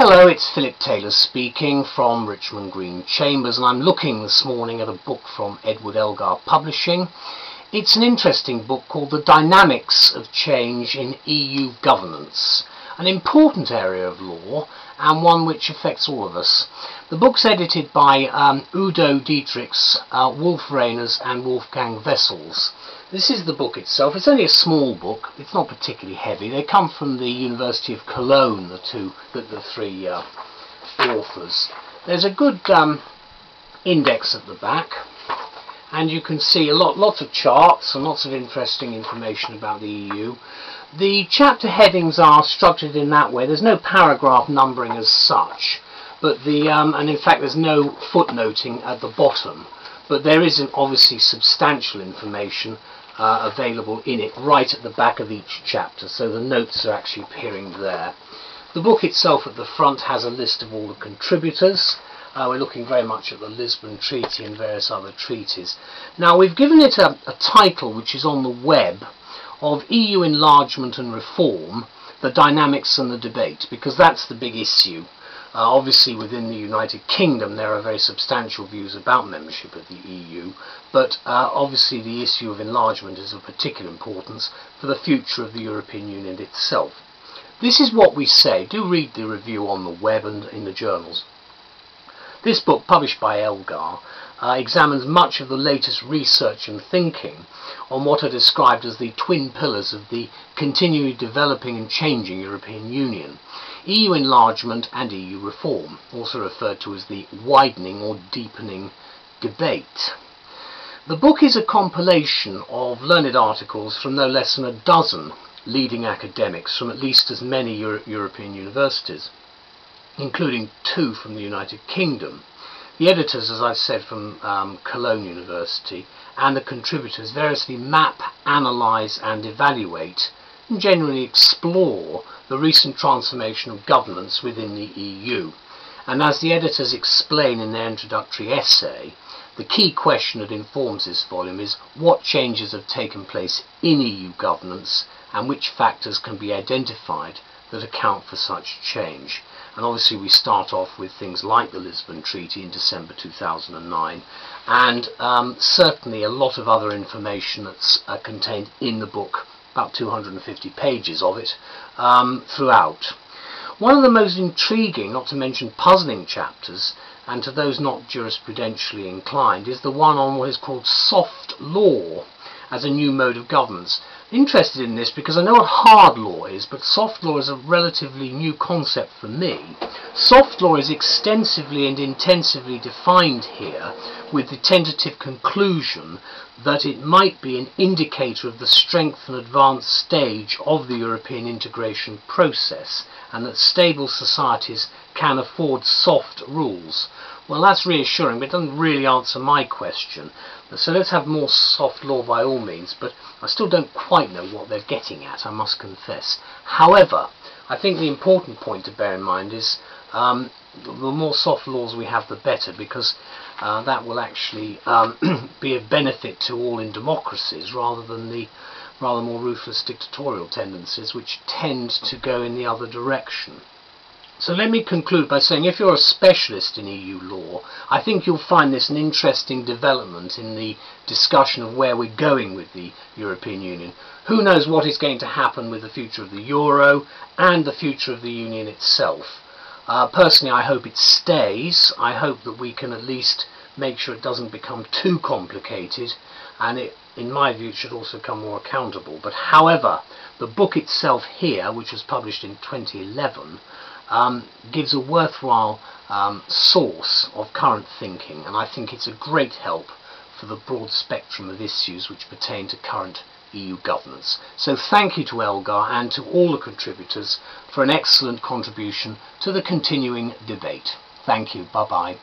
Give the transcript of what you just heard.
Hello, it's Philip Taylor speaking from Richmond Green Chambers, and I'm looking this morning at a book from Edward Elgar Publishing. It's an interesting book called The Dynamics of Change in EU Governance, an important area of law and one which affects all of us. The book's edited by Udo Diedrichs, Wulf Reiners and Wolfgang Wessels. This is the book itself. It's only a small book. It's not particularly heavy. They come from the University of Cologne, the three authors. There's a good index at the back, and you can see lots of charts and lots of interesting information about the EU. The chapter headings are structured in that way. There's no paragraph numbering as such, but and in fact there's no footnoting at the bottom. But there is obviously substantial information available in it right at the back of each chapter, so the notes are actually appearing there. The book itself at the front has a list of all the contributors. We're looking very much at the Lisbon Treaty and various other treaties. Now, we've given it a title which is on the web of EU Enlargement and Reform, the Dynamics and the Debate, because that's the big issue. Obviously within the United Kingdom there are very substantial views about membership of the EU, but obviously the issue of enlargement is of particular importance for the future of the European Union itself. This is what we say. Do read the review on the web and in the journals. This book, published by Elgar, examines much of the latest research and thinking on what are described as the twin pillars of the continually developing and changing European Union: EU enlargement and EU reform, also referred to as the widening or deepening debate. The book is a compilation of learned articles from no less than a dozen leading academics from at least as many European universities, including 2 from the United Kingdom. The editors, as I've said, from Cologne University, and the contributors variously map, analyse and evaluate and generally explore the recent transformation of governance within the EU. And as the editors explain in their introductory essay, the key question that informs this volume is what changes have taken place in EU governance and which factors can be identified that account for such change. And obviously we start off with things like the Lisbon Treaty in December 2009 and certainly a lot of other information that's contained in the book, about 250 pages of it throughout. One of the most intriguing, not to mention puzzling chapters, and to those not jurisprudentially inclined, is the one on what is called soft law as a new mode of governance. Interested in this because I know what hard law is, but soft law is a relatively new concept for me. Soft law is extensively and intensively defined here, with the tentative conclusion that it might be an indicator of the strength and advanced stage of the European integration process, and that stable societies can afford soft rules. Well, that's reassuring, but it doesn't really answer my question. So let's have more soft law by all means, but I still don't quite know what they're getting at, I must confess. However, I think the important point to bear in mind is the more soft laws we have, the better, because that will actually be of benefit to all in democracies, rather than the rather more ruthless dictatorial tendencies which tend to go in the other direction. So let me conclude by saying, if you're a specialist in EU law, I think you'll find this an interesting development in the discussion of where we're going with the European Union. Who knows what is going to happen with the future of the euro and the future of the Union itself. Personally, I hope it stays. I hope that we can at least make sure it doesn't become too complicated, and it, in my view, should also become more accountable. But however, the book itself here, which was published in 2011, gives a worthwhile source of current thinking, and I think it's a great help for the broad spectrum of issues which pertain to current EU governance. So thank you to Elgar and to all the contributors for an excellent contribution to the continuing debate. Thank you. Bye-bye.